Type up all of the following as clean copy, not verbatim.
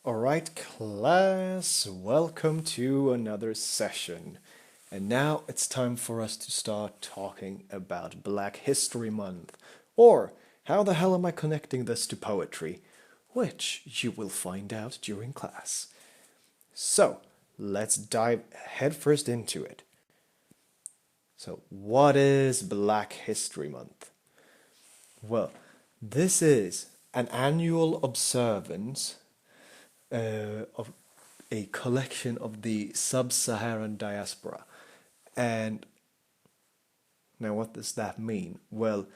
Alright, class, welcome to another session. And now it's time for us to start talking about Black History Month. Or, how the hell am I connecting this to poetry? Which you will find out during class. So, let's dive headfirst into it. So, what is Black History Month? Well, this is an annual observance of a collection of the sub-Saharan diaspora. And now what does that mean? Well,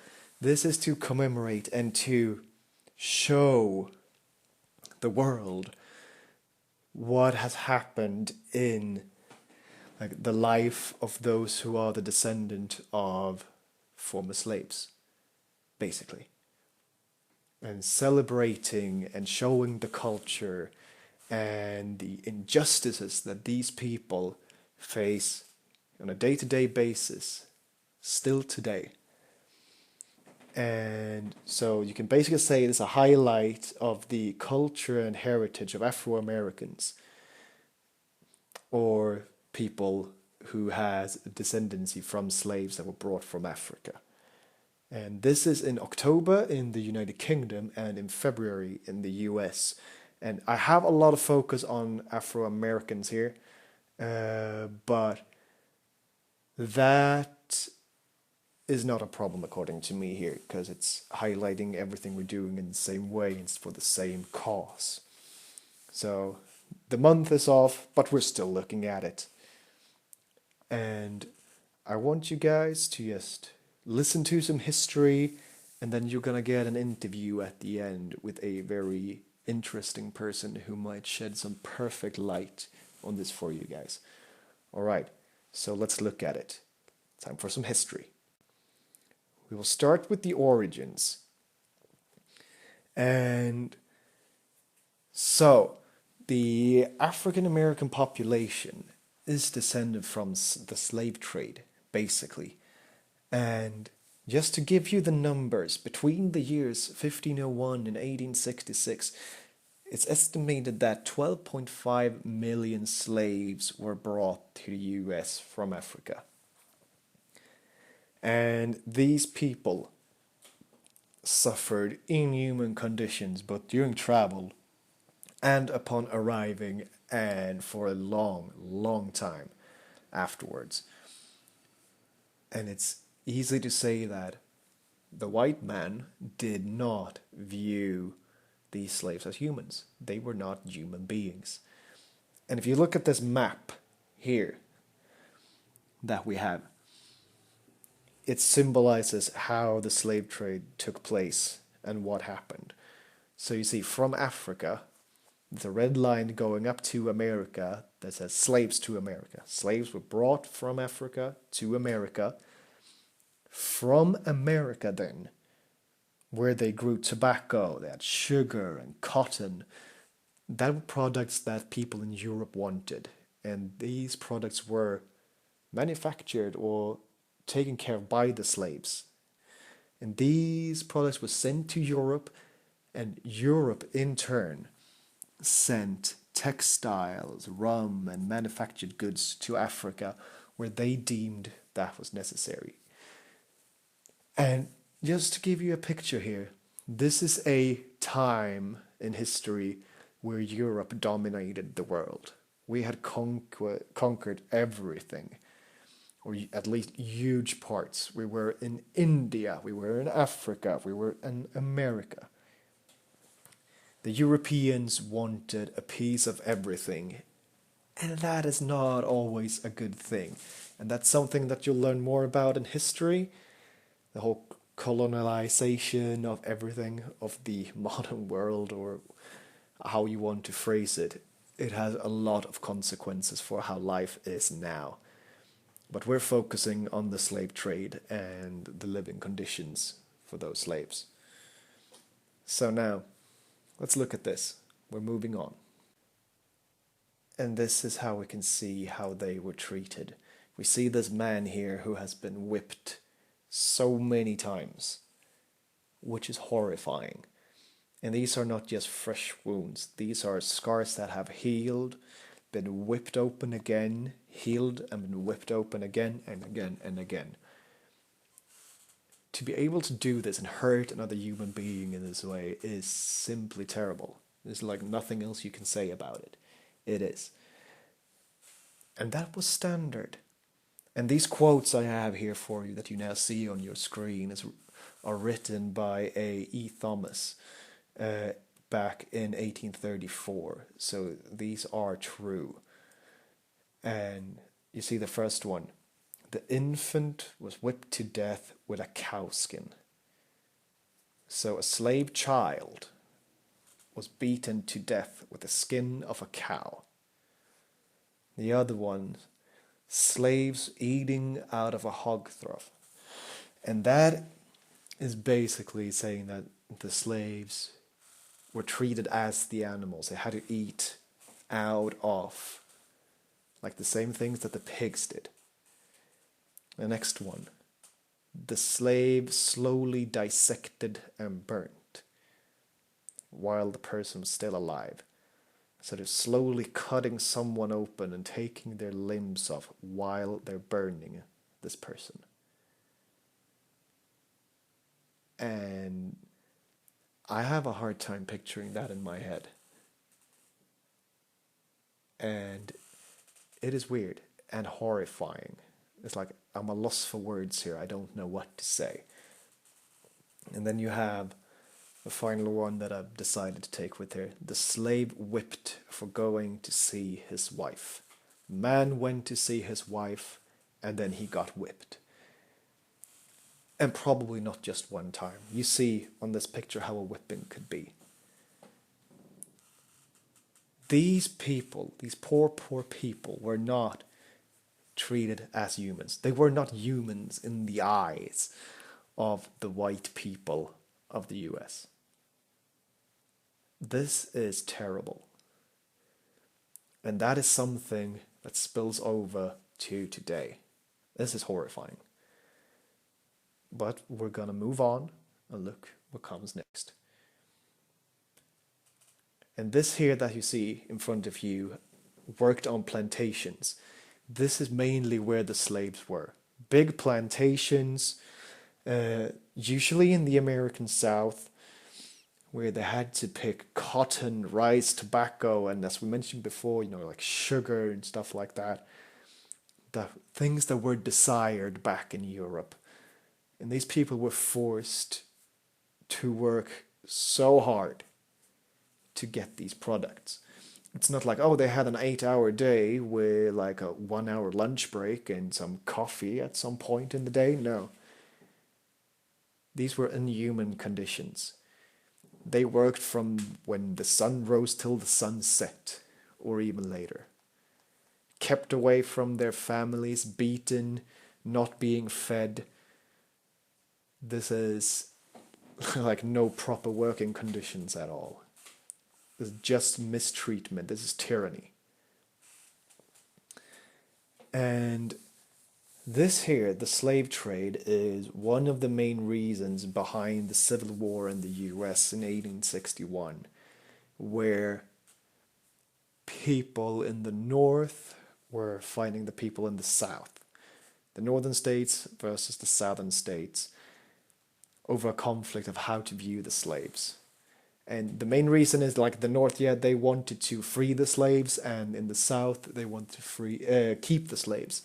this is to commemorate and to show the world what has happened in the life of those who are the descendant of former slaves, basically. And celebrating and showing the culture and the injustices that these people face on a day-to-day basis still today. And so you can basically say it's a highlight of the culture and heritage of Afro-Americans or people who has descendancy from slaves that were brought from Africa. And this is in October in the United Kingdom and in February in the US. And I have a lot of focus on Afro-Americans here, but that is not a problem according to me here, because it's highlighting everything we're doing in the same way and it's for the same cause. So the month is off, but we're still looking at it. And I want you guys to just listen to some history, and then you're gonna get an interview at the end with a very interesting person who might shed some perfect light on this for you guys. Alright, so let's look at it. Time for some history. We will start with the origins. And so, the African American population is descended from the slave trade, basically. And just to give you the numbers, between the years 1501 and 1866, it's estimated that 12.5 million slaves were brought to the US from Africa. And these people suffered inhuman conditions both during travel and upon arriving, and for a long, long time afterwards. And it's easy to say that the white man did not view these slaves as humans. They were not human beings. And if you look at this map here that we have, it symbolizes how the slave trade took place and what happened. So you see, from Africa, the red line going up to America that says slaves to America. Slaves were brought from Africa to America. From America then, where they grew tobacco, they had sugar and cotton. That were products that people in Europe wanted. And these products were manufactured or taken care of by the slaves. And these products were sent to Europe, and Europe in turn sent textiles, rum, and manufactured goods to Africa where they deemed that was necessary. And just to give you a picture here, this is a time in history where Europe dominated the world. We had conquered everything, or at least huge parts. We were in India, we were in Africa, we were in America. The Europeans wanted a piece of everything, and that is not always a good thing. And that's something that you'll learn more about in history, the whole colonialization of everything of the modern world, or how you want to phrase it. It has a lot of consequences for how life is now. But we're focusing on the slave trade and the living conditions for those slaves. So now, let's look at this. We're moving on. And this is how we can see how they were treated. We see this man here who has been whipped so many times, which is horrifying. And these are not just fresh wounds, these are scars that have healed, been whipped open again, healed and been whipped open again and again and again. To be able to do this and hurt another human being in this way is simply terrible. There's like nothing else you can say about it. It is. And that was standard. And these quotes I have here for you that you now see on your screen are written by A. E. Thomas back in 1834. So these are true. And you see the first one. The infant was whipped to death with a cowskin. So a slave child was beaten to death with the skin of a cow. The other one, slaves eating out of a hog trough. And that is basically saying that the slaves were treated as the animals. They had to eat out of, like the same things that the pigs did. The next one, the slave slowly dissected and burnt while the person was still alive. So they're slowly cutting someone open and taking their limbs off while they're burning this person. And I have a hard time picturing that in my head. And it is weird and horrifying. It's like I'm a loss for words here. I don't know what to say. And then you have the final one that I've decided to take with here. The slave whipped for going to see his wife. Man went to see his wife and then he got whipped. And probably not just one time. You see on this picture how a whipping could be. These people, these poor people, were not treated as humans. They were not humans in the eyes of the white people of the US. This is terrible. And that is something that spills over to today. This is horrifying. But we're going to move on and look what comes next. And this here that you see in front of you worked on plantations. This is mainly where the slaves were. Big plantations, usually in the American South, where they had to pick cotton, rice, tobacco, and as we mentioned before, like sugar and stuff like that. The things that were desired back in Europe. And these people were forced to work so hard to get these products. It's not like, they had an 8-hour day with like a 1-hour lunch break and some coffee at some point in the day. No. These were inhuman conditions. They worked from when the sun rose till the sun set, or even later. Kept away from their families, beaten, not being fed. This is like no proper working conditions at all. This is just mistreatment. This is tyranny. And this here, the slave trade, is one of the main reasons behind the Civil War in the US in 1861, where people in the North were fighting the people in the South. The northern states versus the southern states over a conflict of how to view the slaves. And the main reason is like the North, they wanted to free the slaves, and in the South, they wanted to keep the slaves.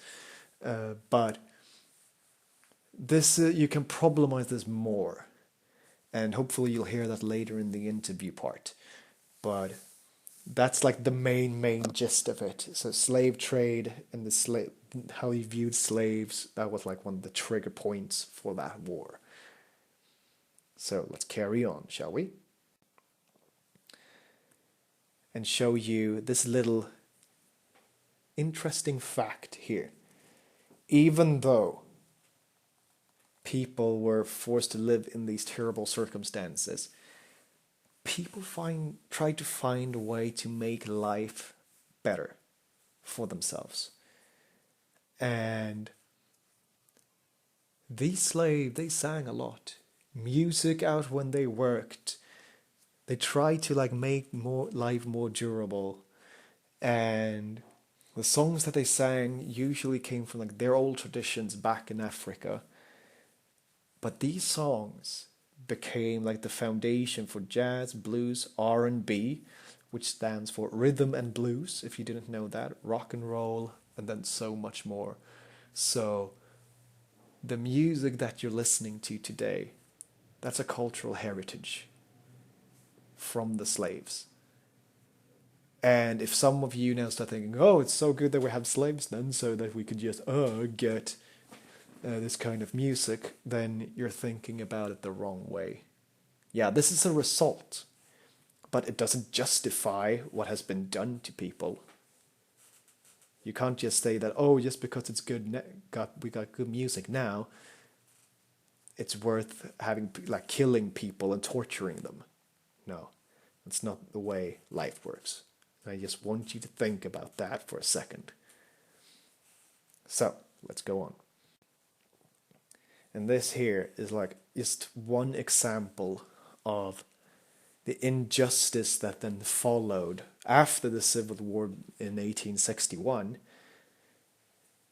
But this you can problemize this more, and hopefully you'll hear that later in the interview part. But that's like the main gist of it. So slave trade and how he viewed slaves, that was like one of the trigger points for that war. So let's carry on, shall we? And show you this little interesting fact here. Even though people were forced to live in these terrible circumstances, people try to find a way to make life better for themselves. And these slaves, they sang a lot. Music out when they worked. They try to like make more life more durable, and the songs that they sang usually came from like their old traditions back in Africa. But these songs became like the foundation for jazz, blues, R&B, which stands for rhythm and blues, if you didn't know that, rock and roll, and then so much more. So the music that you're listening to today, that's a cultural heritage from the slaves. And if some of you now start thinking, oh, it's so good that we have slaves then, so that we could just get this kind of music, then you're thinking about it the wrong way. Yeah, this is a result, but it doesn't justify what has been done to people. You can't just say that, oh, just because it's good, we got good music now, it's worth having like killing people and torturing them. No, that's not the way life works. I just want you to think about that for a second. So let's go on. And this here is like just one example of the injustice that then followed after the Civil War in 1861.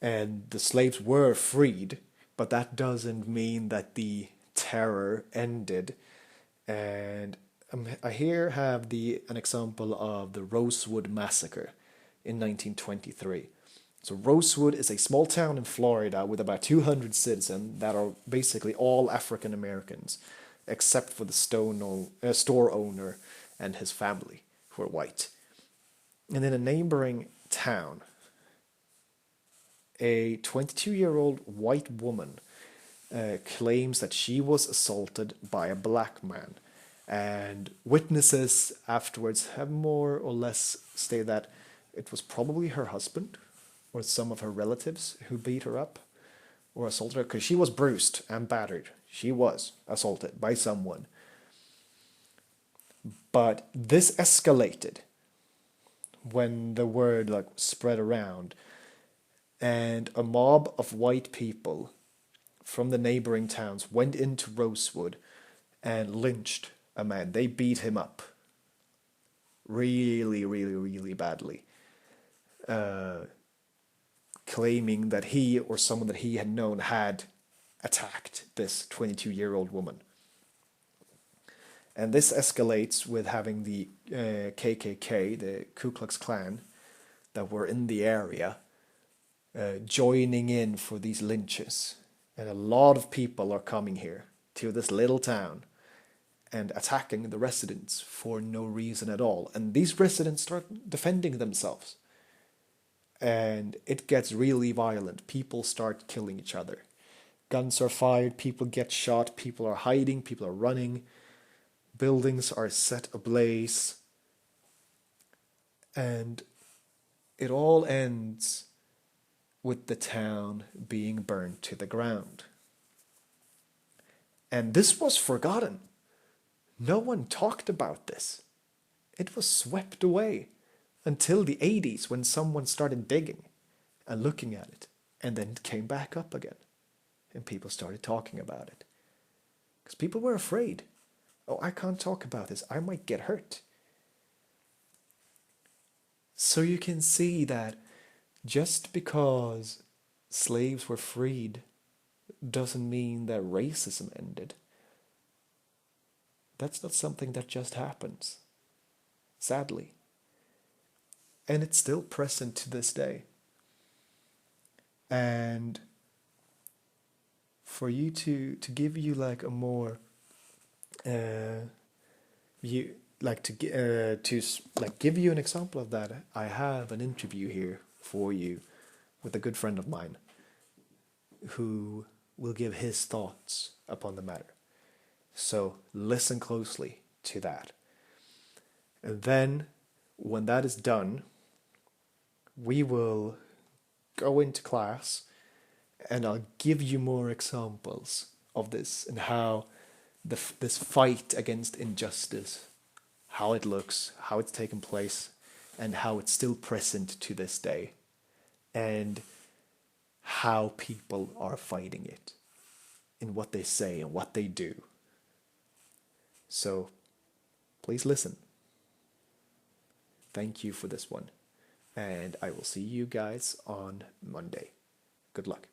And the slaves were freed, but that doesn't mean that the terror ended. And I here have an example of the Rosewood Massacre in 1923. So Rosewood is a small town in Florida with about 200 citizens that are basically all African Americans, except for the store owner and his family, who are white. And in a neighboring town, a 22-year-old white woman claims that she was assaulted by a black man. And witnesses afterwards have more or less stated that it was probably her husband or some of her relatives who beat her up or assaulted her, because she was bruised and battered. She was assaulted by someone. But this escalated when the word like spread around, and a mob of white people from the neighboring towns went into Rosewood and lynched a man. They beat him up really, really, really badly, claiming that he or someone that he had known had attacked this 22-year-old woman. And this escalates with having the KKK, the Ku Klux Klan, that were in the area, joining in for these lynches. And a lot of people are coming here to this little town and attacking the residents for no reason at all. And these residents start defending themselves. And it gets really violent. People start killing each other. Guns are fired, people get shot, people are hiding, people are running. Buildings are set ablaze. And it all ends with the town being burned to the ground. And this was forgotten. No one talked about this. It was swept away until the 80s, when someone started digging and looking at it, and then it came back up again. And people started talking about it. Because people were afraid. Oh, I can't talk about this. I might get hurt. So you can see that just because slaves were freed doesn't mean that racism ended. That's not something that just happens, sadly. And it's still present to this day. And for you to give you like a more you like to like give you an example of that, I have an interview here for you with a good friend of mine who will give his thoughts upon the matter. So listen closely to that. And then when that is done, we will go into class and I'll give you more examples of this and how this fight against injustice, how it looks, how it's taken place, and how it's still present to this day, and how people are fighting it in what they say and what they do. So please listen. Thank you for this one. And I will see you guys on Monday. Good luck.